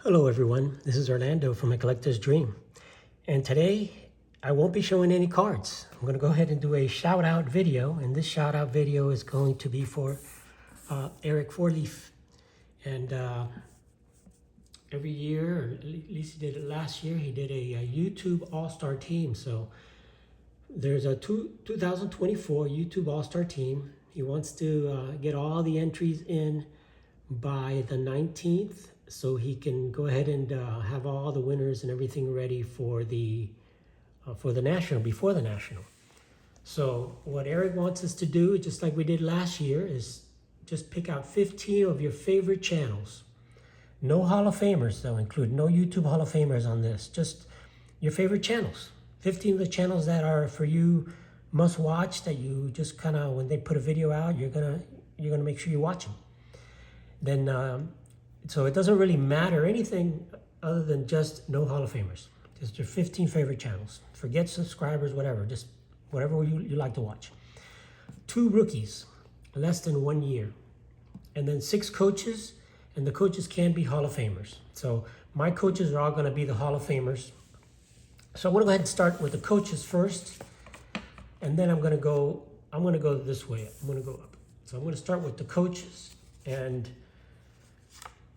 Hello everyone, this is Orlando from A Collector's Dream. And today I won't be showing any cards. I'm going to go ahead and do a shout out video, and this shout out video is going to be for Eric Fourleaf. And every year, or at least he did it last year, he did a YouTube All-Star Team. So there's a 2024 YouTube All-Star Team. He wants to get all the entries in by the 19th, so he can go ahead and have all the winners and everything ready for the national, before the national. So what Eric wants us to do, just like we did last year, is just pick out 15 of your favorite channels. No Hall of Famers though, include no YouTube Hall of Famers on this, just your favorite channels. 15 of the channels that are for you must watch, that you just kind of, when they put a video out, you're gonna make sure you watch them. Then so it doesn't really matter anything other than just no Hall of Famers. Just your 15 favorite channels. Forget subscribers, whatever. Just whatever you like to watch. 2 rookies, less than 1 year. And then 6 coaches, and the coaches can be Hall of Famers. So my coaches are all going to be the Hall of Famers. So I'm going to go ahead and start with the coaches first. And then I'm going to go this way. I'm going to go up. So I'm going to start with the coaches. And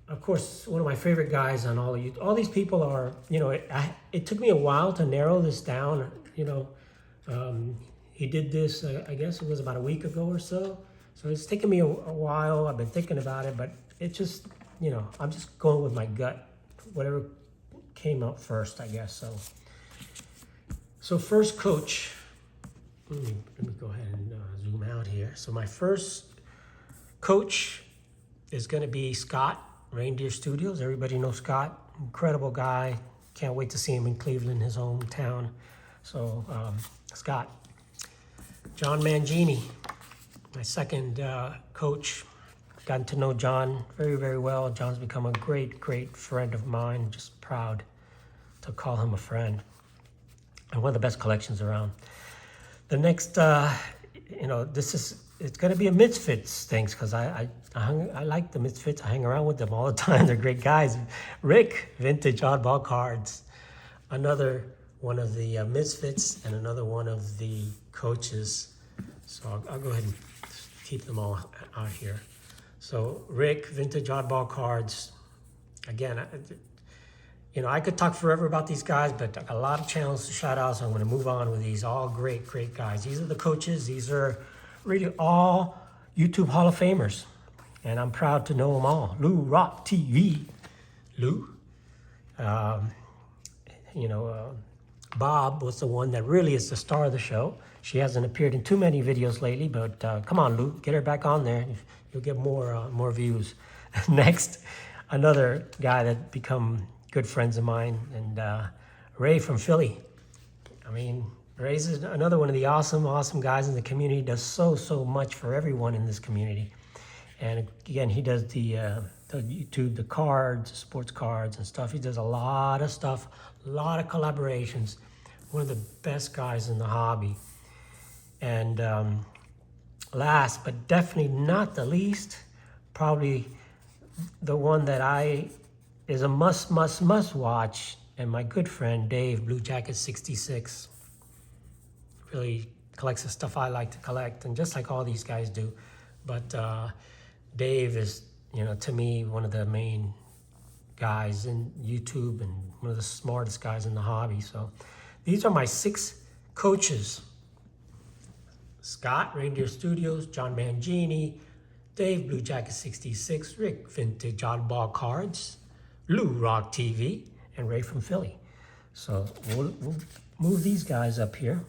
of course, one of my favorite guys on all of you, all these people are, it took me a while to narrow this down. He did this, I guess it was about a week ago or so. So it's taken me a while. I've been thinking about it, but it just, I'm just going with my gut, whatever came out first, I guess. So first coach, let me go ahead and zoom out here. So my first coach is going to be Scott, Reindeer Studios. Everybody knows Scott, incredible guy. Can't wait to see him in Cleveland, his hometown. So Scott. John Mangini, my second coach. Gotten to know John very, very well. John's become a great, great friend of mine. Just proud to call him a friend. And one of the best collections around. The next, it's going to be a Misfits things, because I like the Misfits. I hang around with them all the time. They're great guys. Rick, Vintage Oddball Cards. Another one of the Misfits and another one of the coaches. So I'll go ahead and keep them all out here. So Rick, Vintage Oddball Cards. Again, I could talk forever about these guys, but a lot of channels to shout out, so I'm going to move on with these. All great, great guys. These are the coaches. These are really all YouTube Hall of Famers, and I'm proud to know them all. Lou Rock TV, Lou. Bob was the one that really is the star of the show. She hasn't appeared in too many videos lately, but come on, Lou, get her back on there. You'll get more views. Next, another guy that become good friends of mine, and Ray from Philly. I mean, Ray's is another one of the awesome guys in the community. Does so much for everyone in this community. And again, he does the YouTube, the cards, the sports cards and stuff. He does a lot of stuff, a lot of collaborations. One of the best guys in the hobby. And last, but definitely not the least, probably the one that is a must watch, and my good friend Dave, Blue Jacket 66. Really collects the stuff I like to collect, and just like all these guys do. But Dave is, to me, one of the main guys in YouTube and one of the smartest guys in the hobby. So these are my 6 coaches. Scott, Reindeer Studios, John Mangini, Dave, Blue Jacket 66, Rick, Vintage Oddball Cards, Lou Rock TV, and Ray from Philly. So we'll move these guys up here.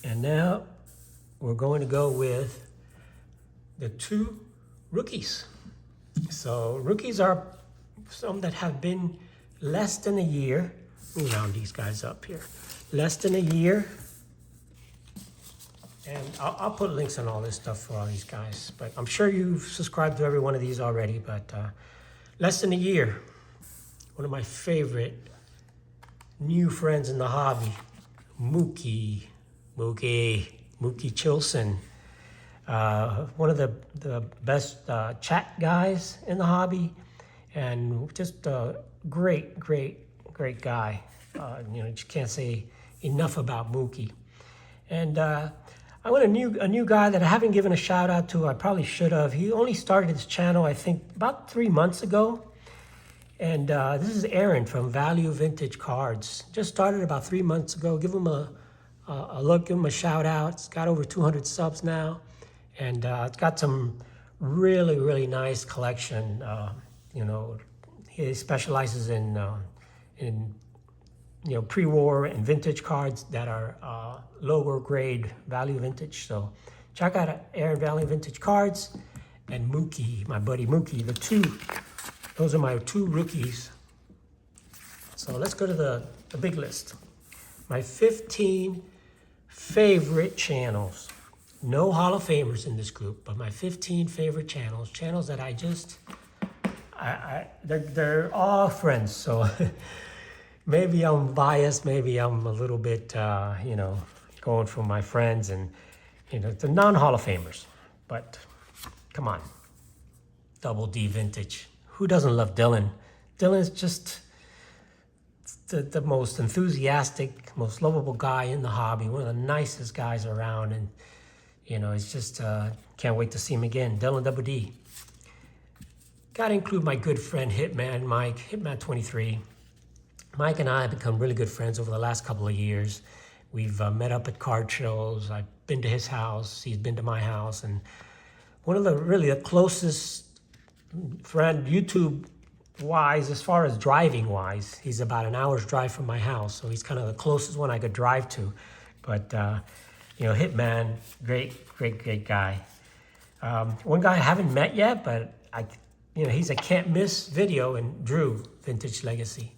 And now we're going to go with the 2 rookies. So rookies are some that have been less than a year. Let me round these guys up here. Less than a year. And I'll put links on all this stuff for all these guys. But I'm sure you've subscribed to every one of these already. But less than a year. One of my favorite new friends in the hobby, Mookie Chilson. One of the best chat guys in the hobby, and just a great guy. You know, just can't say enough about Mookie. And I want a new guy that I haven't given a shout out to. I probably should have. He only started his channel, I think, about 3 months ago. And this is Aaron from Value Vintage Cards. Just started about 3 months ago. Give him a look, give him a shout out. It's got over 200 subs now. And it's got some really nice collection. You know, he specializes in you know, pre-war and vintage cards that are lower grade value vintage. So check out Aaron Value Vintage Cards and Mookie, my buddy Mookie. Those are my 2 rookies. So let's go to the big list. My 15 favorite channels. No Hall of Famers in this group, but my 15 favorite channels. Channels that I just, they're all friends. So maybe I'm biased, maybe I'm a little bit, you know, going for my friends and, you know, the non-Hall of Famers. But come on, Double D Vintage. Who doesn't love Dylan? Dylan's just the most enthusiastic, most lovable guy in the hobby, one of the nicest guys around. And, you know, it's just, can't wait to see him again. Dylan Double D. Got to include my good friend Hitman Mike, Hitman23. Mike and I have become really good friends over the last couple of years. We've met up at card shows. I've been to his house. He's been to my house. And one of the closest friend, YouTube-wise, as far as driving-wise, he's about an hour's drive from my house. So he's kind of the closest one I could drive to. But, you know, Hitman, great guy. One guy I haven't met yet, but you know, he's a can't miss video, and Drew, Vintage Legacy.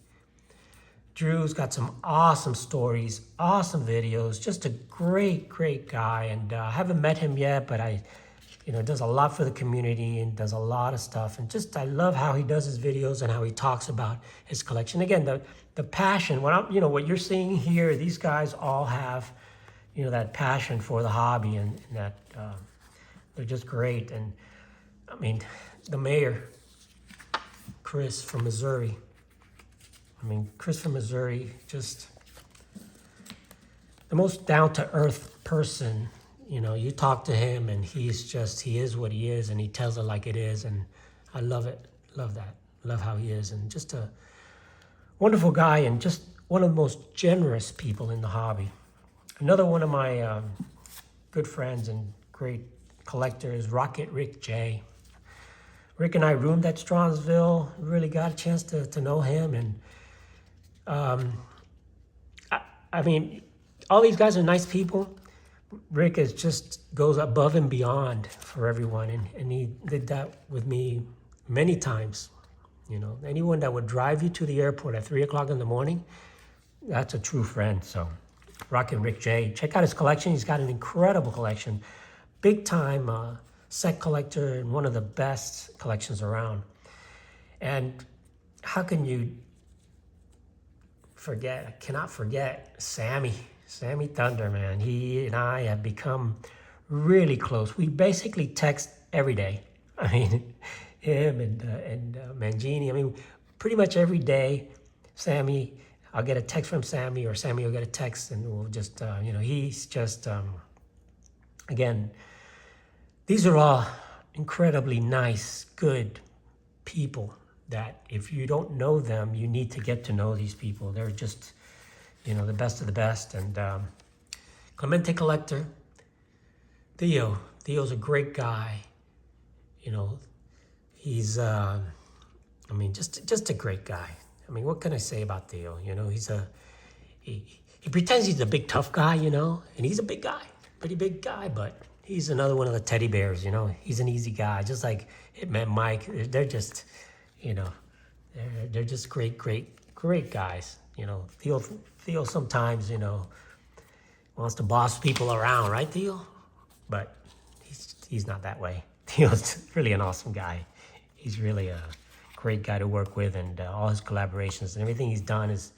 Drew's got some awesome stories, awesome videos, just a great guy. And I haven't met him yet, but you know, does a lot for the community and does a lot of stuff. And just, I love how he does his videos and how he talks about his collection. Again, the passion, you know, what you're seeing here, these guys all have, you know, that passion for the hobby, and that they're just great. And I mean, the mayor, Chris from Missouri. I mean, Chris from Missouri, just the most down-to-earth person. You know, you talk to him and he is what he is, and he tells it like it is. And I love it, love that, love how he is. And just a wonderful guy, and just one of the most generous people in the hobby. Another one of my good friends and great collector is Rocket Rick J. Rick and I roomed at Stronsville, really got a chance to know him. And I mean, all these guys are nice people. Rick goes above and beyond for everyone, and he did that with me many times. You know, anyone that would drive you to the airport at 3 o'clock in the morning, that's a true friend. So Rocket Rick J, check out his collection. He's got an incredible collection, big time set collector, and one of the best collections around. And how can you forget? I cannot forget Sammy Thunder, man. He and I have become really close. We basically text every day. I mean, him and Mangini. I mean, pretty much every day. Sammy, I'll get a text from Sammy, or Sammy will get a text, and we'll just, you know, he's just, again, these are all incredibly nice, good people that if you don't know them, you need to get to know these people. They're just, you know, the best of the best. And Clemente Collector, Theo's a great guy. You know, he's, I mean, just a great guy. I mean, what can I say about Theo? You know, he pretends he's a big tough guy, you know, and he's a big guy, pretty big guy, but he's another one of the teddy bears, you know. He's an easy guy, just like Hitman Mike. They're just, you know, they're just great guys. You know, Theo sometimes, you know, wants to boss people around, right, Theo? But he's not that way. Theo's really an awesome guy. He's really a great guy to work with, and all his collaborations and everything he's done is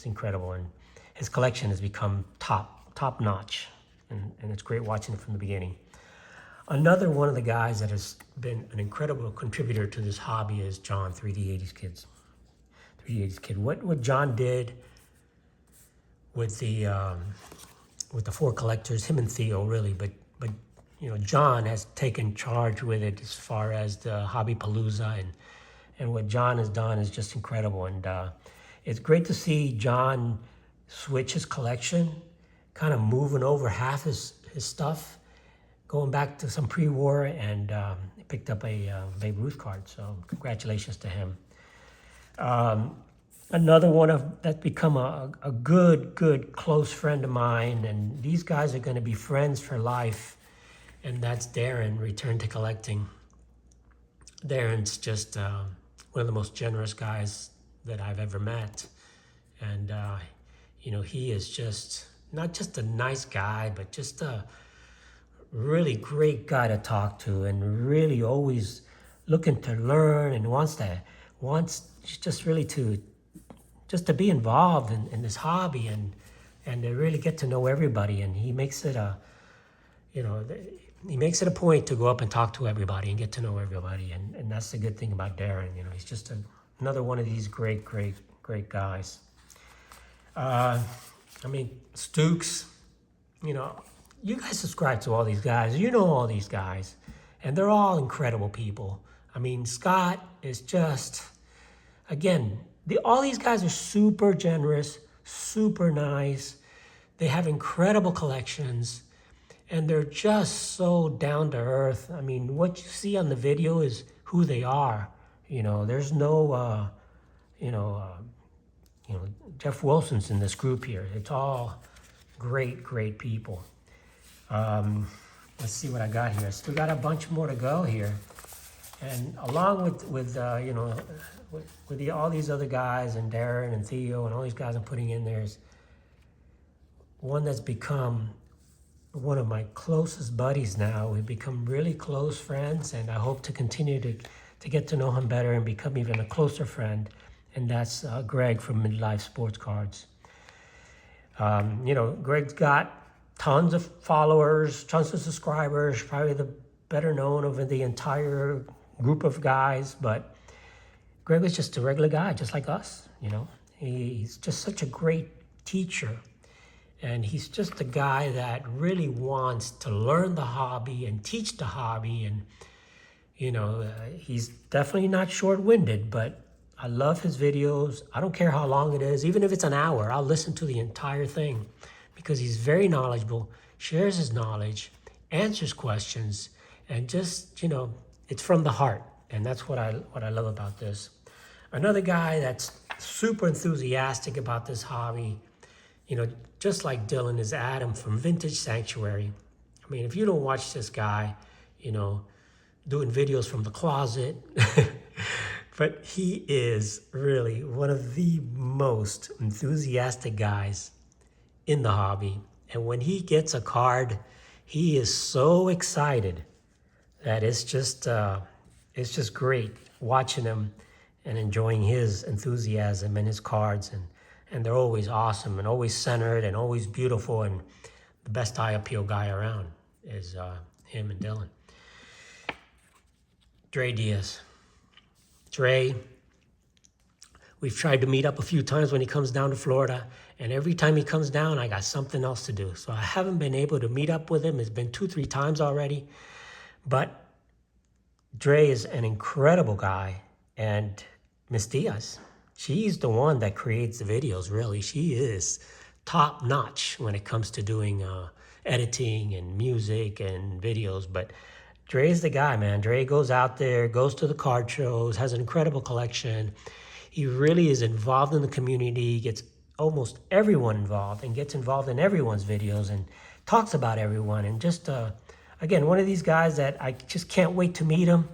incredible. And his collection has become top notch, and it's great watching it from the beginning. Another one of the guys that has been an incredible contributor to this hobby is John, 3D80s Kids. 3D80s Kid. What John did with the 4 collectors, him and Theo really, but you know, John has taken charge with it as far as the Hobby Palooza, and what John has done is just incredible. And it's great to see John switch his collection, kind of moving over half his stuff, going back to some pre-war, and he picked up a Babe Ruth card. So congratulations to him. Another one that's become a good close friend of mine, and these guys are going to be friends for life, and that's Darren, Return to Collecting. Darren's just one of the most generous guys that I've ever met, and you know, he is just not just a nice guy, but just a really great guy to talk to, and really always looking to learn, and wants just really to be involved in this hobby, and to really get to know everybody. And he makes it he makes it a point to go up and talk to everybody and get to know everybody, and that's the good thing about Darren. You know, he's just another one of these great guys. I mean, Stukes, you know, you guys subscribe to all these guys, you know all these guys, and they're all incredible people. I mean, Scott is just, again, all these guys are super generous, super nice. They have incredible collections, and they're just so down to earth. I mean, what you see on the video is who they are. You know, there's no, Jeff Wilson's in this group here. It's all great people. Let's see what I got here. Still got a bunch more to go here. And along with all these other guys, and Darren and Theo and all these guys I'm putting in there, is one that's become one of my closest buddies now. We've become really close friends, and I hope to continue to get to know him better and become even a closer friend. And that's Greg from Midlife Sports Cards. You know, Greg's got tons of followers, tons of subscribers, probably the better known of the entire group of guys, but Greg was just a regular guy, just like us, you know. He's just such a great teacher, and he's just a guy that really wants to learn the hobby and teach the hobby, and, you know, he's definitely not short-winded, but I love his videos. I don't care how long it is, even if it's an hour, I'll listen to the entire thing, because he's very knowledgeable, shares his knowledge, answers questions, and just, you know, it's from the heart. And that's what I love about this. Another guy that's super enthusiastic about this hobby, you know, just like Dylan, is Adam from Vintage Sanctuary. I mean, if you don't watch this guy, you know, doing videos from the closet, but he is really one of the most enthusiastic guys in the hobby. And when he gets a card, he is so excited that it's just great watching him and enjoying his enthusiasm and his cards, and they're always awesome and always centered and always beautiful, and the best eye appeal guy around is him and Dylan. Dre Diaz. Dre, we've tried to meet up a few times when he comes down to Florida, and every time he comes down, I got something else to do. So I haven't been able to meet up with him. It's been 2-3 times already. But Dre is an incredible guy, and Miss Diaz, she's the one that creates the videos, really. She is top notch when it comes to doing editing and music and videos. But Dre is the guy, man. Dre goes out there, goes to the card shows, has an incredible collection. He really is involved in the community, gets almost everyone involved, and gets involved in everyone's videos and talks about everyone, and just again, one of these guys that I just can't wait to meet him.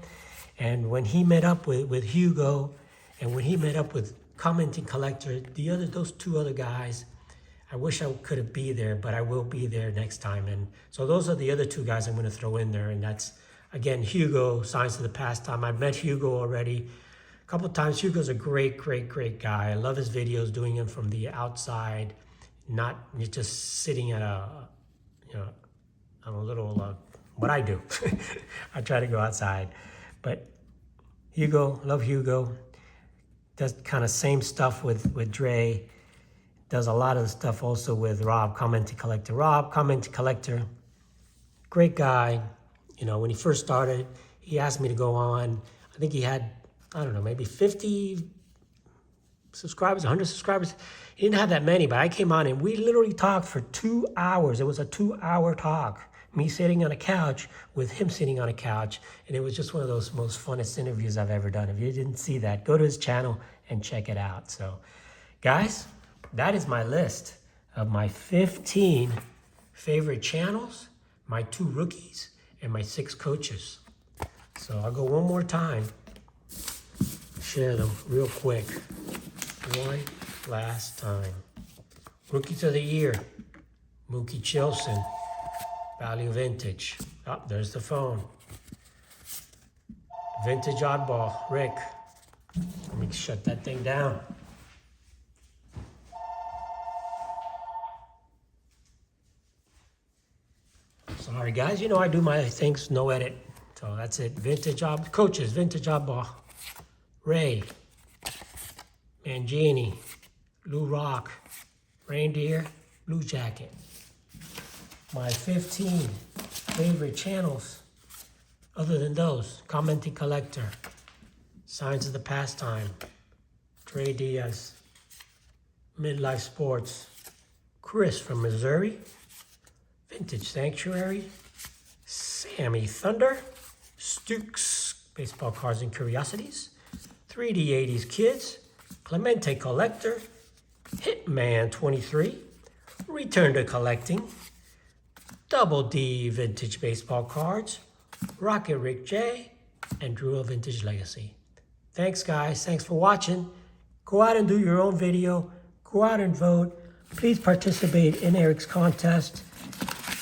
And when he met up with Hugo, and when he met up with Commenting Collector, those 2 other guys, I wish I could be there, but I will be there next time. And so those are the other 2 guys I'm going to throw in there. And that's, again, Hugo, Signs of the Pastime. I've met Hugo already a couple of times. Hugo's a great guy. I love his videos, doing them from the outside, not just sitting at a little what I do. I try to go outside. But Hugo, love Hugo. Does kind of same stuff with Dre. Does a lot of the stuff also with Rob, Commenting Collector. Rob, Commenting Collector, great guy. You know, when he first started, he asked me to go on. I think he had, I don't know, maybe 50 subscribers, 100 subscribers. He didn't have that many, but I came on and we literally talked for 2 hours. It was a 2-hour talk. Me sitting on a couch with him sitting on a couch. And it was just one of those most funnest interviews I've ever done. If you didn't see that, go to his channel and check it out. So, guys, that is my list of my 15 favorite channels, my 2 rookies, and my 6 coaches. So I'll go one more time, share them real quick. One last time. Rookies of the Year, Mookie Chilson, Value Vintage. Oh, there's the phone. Vintage Oddball, Rick. Let me shut that thing down. Sorry guys, you know I do my things no edit. So that's it. Vintage Coaches, Vintage Oddball. Ray, Mangini, Lou Rock, Reindeer, Blue Jacket. My 15 favorite channels, other than those: Commenting Collector, Signs of the Pastime, Dre Diaz, Midlife Sports, Chris from Missouri, Vintage Sanctuary, Sammy Thunder, Stukes, Baseball Cards and Curiosities, 3D 80s Kids, Clemente Collector, Hitman 23, Return to Collecting, Double D Vintage Baseball Cards, Rocket Rick J, and Drew Vintage Legacy. Thanks guys, thanks for watching. Go out and do your own video, go out and vote. Please participate in Eric's contest.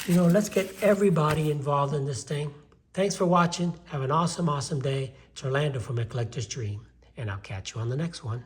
You know, let's get everybody involved in this thing. Thanks for watching. Have an awesome, awesome day. It's Orlando from A Collector's Dream, and I'll catch you on the next one.